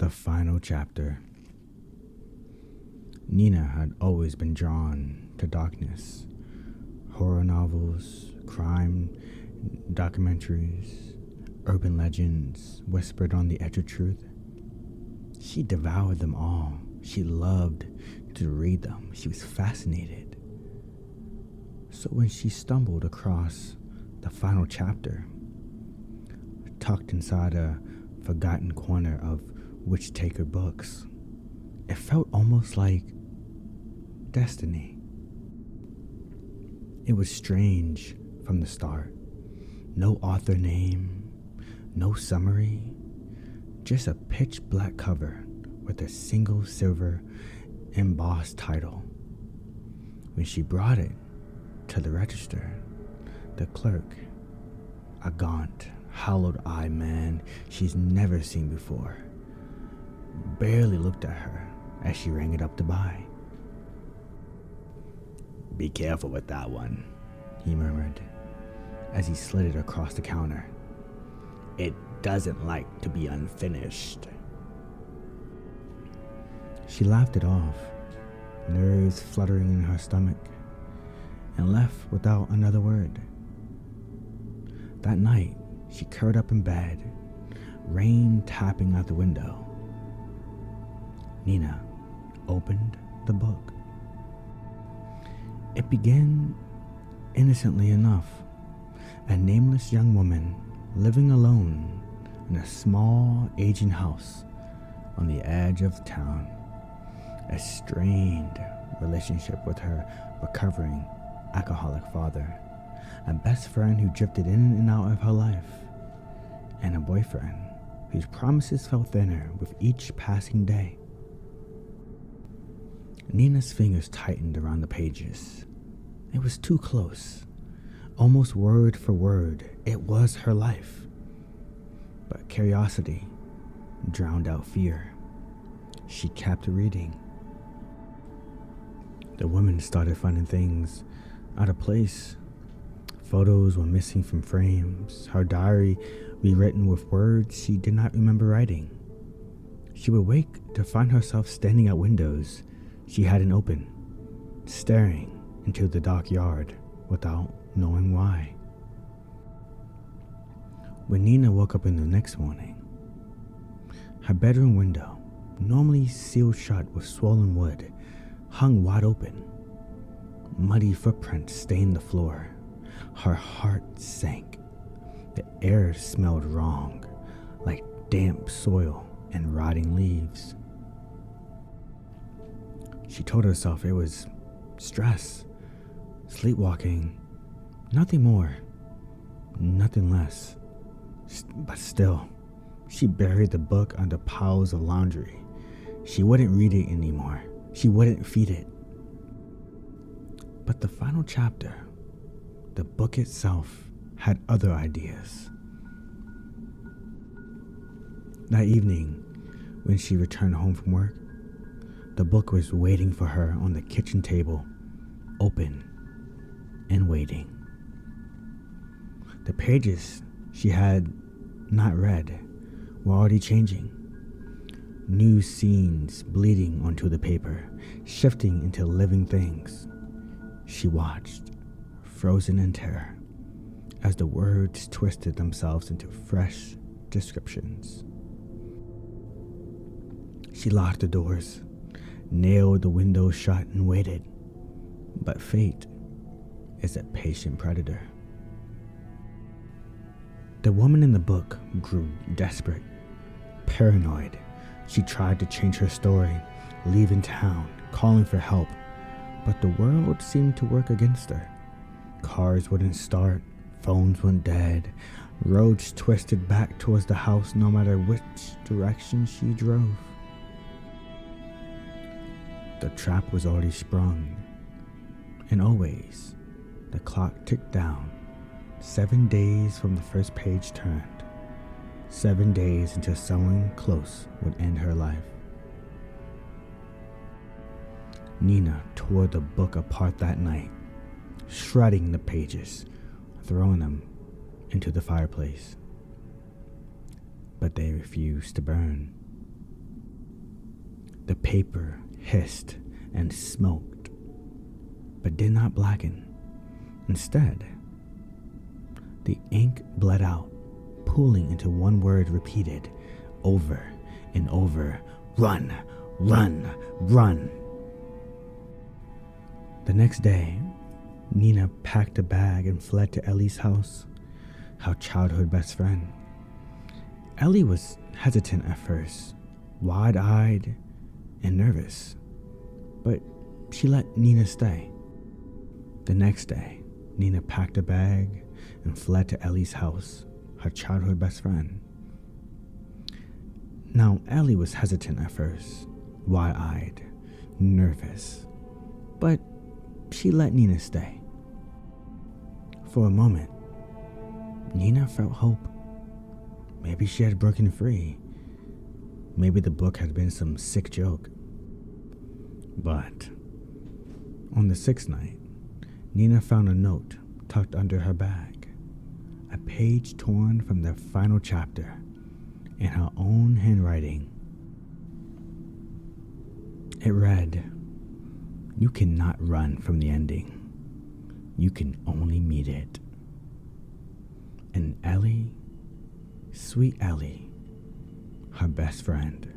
The final chapter. Nina had always been drawn to darkness. Horror novels, crime documentaries, urban legends whispered on the edge of truth. She devoured them all. She loved to read them. She was fascinated. So when she stumbled across the final chapter, tucked inside a forgotten corner of Whittaker books, it felt almost like destiny. It was strange from the start. No author name, no summary, just a pitch black cover with a single silver-embossed title. When she brought it to the register, the clerk, a gaunt, hollowed-eyed man she's never seen before, barely looked at her as she rang it up to buy. "Be careful with that one," he murmured as he slid it across the counter. "It doesn't like to be unfinished." She laughed it off, nerves fluttering in her stomach, and left without another word. That night, she curled up in bed, rain tapping out the window. Nina opened the book. It began innocently enough. A nameless young woman living alone in a small, aging house on the edge of town. A strained relationship with her recovering alcoholic father. A best friend who drifted in and out of her life. And a boyfriend whose promises felt thinner with each passing day. Nina's fingers tightened around the pages. It was too close. Almost word for word, it was her life. But curiosity drowned out fear. She kept reading. The woman started finding things out of place. Photos were missing from frames, her diary rewritten with words she did not remember writing. She would wake to find herself standing at windows she hadn't opened, staring into the dark yard without knowing why. When Nina woke up in the next morning, her bedroom window, normally sealed shut with swollen wood, hung wide open. Muddy footprints stained the floor. Her heart sank. The air smelled wrong, like damp soil and rotting leaves. She told herself it was stress, sleepwalking, nothing more, nothing less. But still, she buried the book under piles of laundry. She wouldn't read it anymore. She wouldn't feed it. But the final chapter, the book itself, had other ideas. That evening, when she returned home from work, the book was waiting for her on the kitchen table, open and waiting. The pages she had not read were already changing. New scenes bleeding onto the paper, shifting into living things. She watched, frozen in terror, as the words twisted themselves into fresh descriptions. She locked the doors, nailed the windows shut, and waited. But fate is a patient predator. The woman in the book grew desperate, paranoid. She tried to change her story, leaving town, calling for help, but the world seemed to work against her. Cars wouldn't start, phones went dead, roads twisted back towards the house no matter which direction she drove. The trap was already sprung, and always the clock ticked down. 7 days from the first page turned. 7 days until someone close would end her life. Nina tore the book apart that night, shredding the pages, throwing them into the fireplace. But they refused to burn. The paper hissed and smoked, but did not blacken. Instead, the ink bled out, pooling into one word repeated over and over: run, run, run. The next day, Nina packed a bag and fled to Ellie's house, her childhood best friend. Ellie was hesitant at first, wide-eyed and nervous, but she let Nina stay. The next day, Nina packed a bag and fled to Ellie's house, her childhood best friend. Now, Ellie was hesitant at first, wide-eyed, nervous, but she let Nina stay. For a moment, Nina felt hope. Maybe she had broken free. Maybe the book had been some sick joke. But on the sixth night, Nina found a note tucked under her bag, a page torn from the final chapter in her own handwriting. It read, "You cannot run from the ending. You can only meet it." And Ellie, sweet Ellie, her best friend,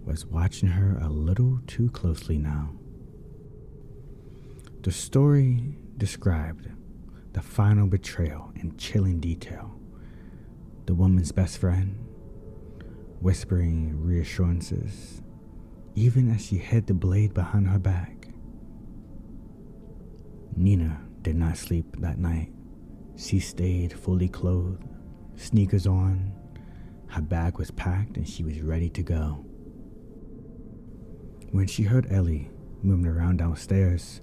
was watching her a little too closely now. The story described the final betrayal in chilling detail. The woman's best friend, whispering reassurances, even as she hid the blade behind her back. Nina did not sleep that night. She stayed fully clothed, sneakers on, her bag was packed, and she was ready to go. When she heard Ellie moving around downstairs,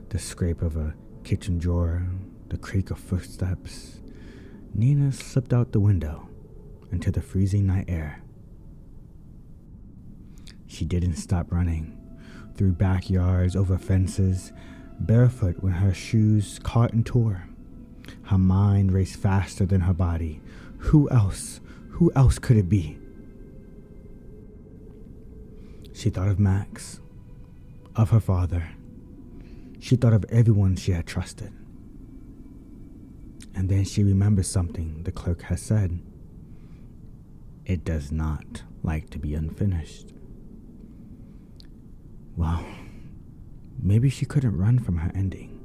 the scrape of a kitchen drawer, the creak of footsteps, Nina slipped out the window into the freezing night air. She didn't stop running, through backyards, over fences, barefoot when her shoes caught and tore. Her mind raced faster than her body. Who else could it be? She thought of Max, of her father. She thought of everyone she had trusted. And then she remembered something the clerk had said. It does not like to be unfinished. Well, maybe she couldn't run from her ending,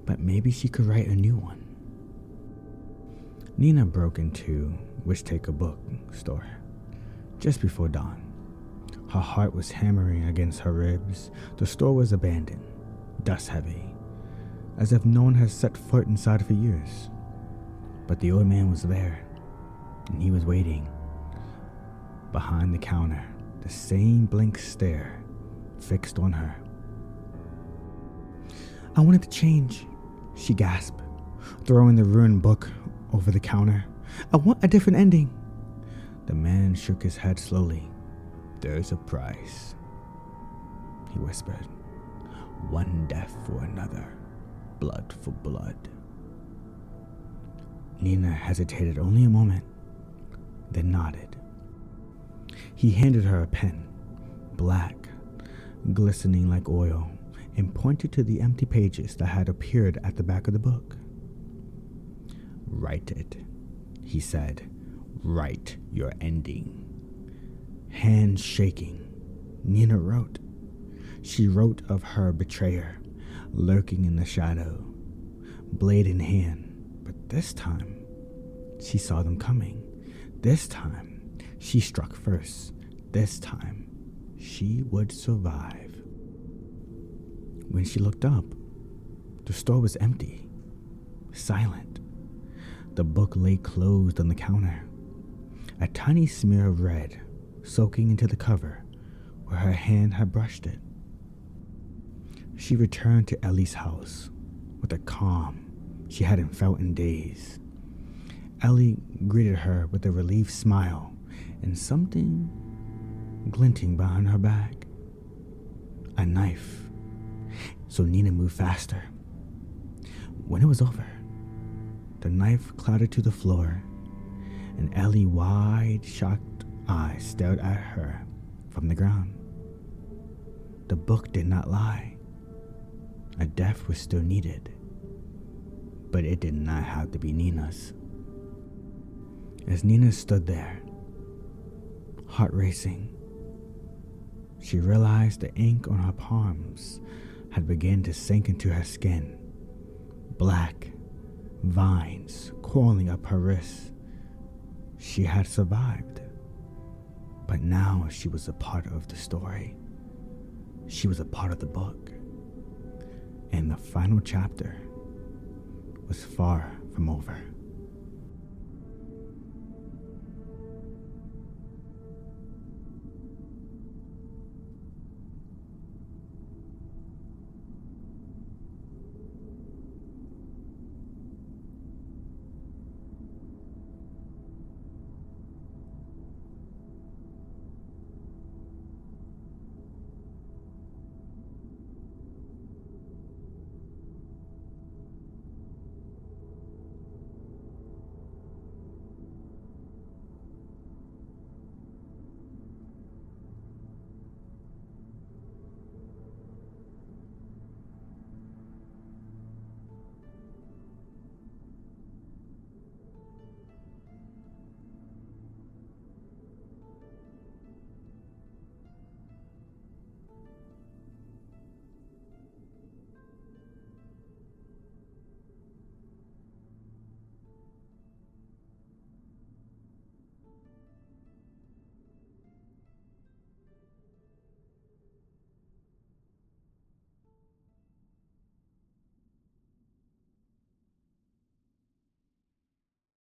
but maybe she could write a new one. Nina broke into Whittaker bookstore just before dawn. Her heart was hammering against her ribs. The store was abandoned, dust heavy, as if no one had set foot inside for years. But the old man was there, and he was waiting. Behind the counter, the same blank stare fixed on her. "I wanted to change," she gasped, throwing the ruined book over the counter. "I want a different ending." The man shook his head slowly. "There's a price," he whispered. "One death for another, blood for blood." Nina hesitated only a moment, then nodded. He handed her a pen, black, glistening like oil, and pointed to the empty pages that had appeared at the back of the book. "Write it," he said. "Write your ending." Hands shaking, Nina wrote. She wrote of her betrayer, lurking in the shadow, blade in hand. But this time, she saw them coming. This time, she struck first. This time, she would survive. When she looked up, the store was empty, silent. The book lay closed on the counter, a tiny smear of red soaking into the cover where her hand had brushed it. She returned to Ellie's house with a calm she hadn't felt in days. Ellie greeted her with a relieved smile and something glinting behind her back. A knife. So Nina moved faster. When it was over, the knife clattered to the floor, and Ellie's wide, shocked eyes stared at her from the ground. The book did not lie. A death was still needed, but it did not have to be Nina's. As Nina stood there, heart racing, she realized the ink on her palms had begun to sink into her skin, black vines coiling up her wrists. She had survived, but now she was a part of the story. She was a part of the book, and the final chapter was far from over.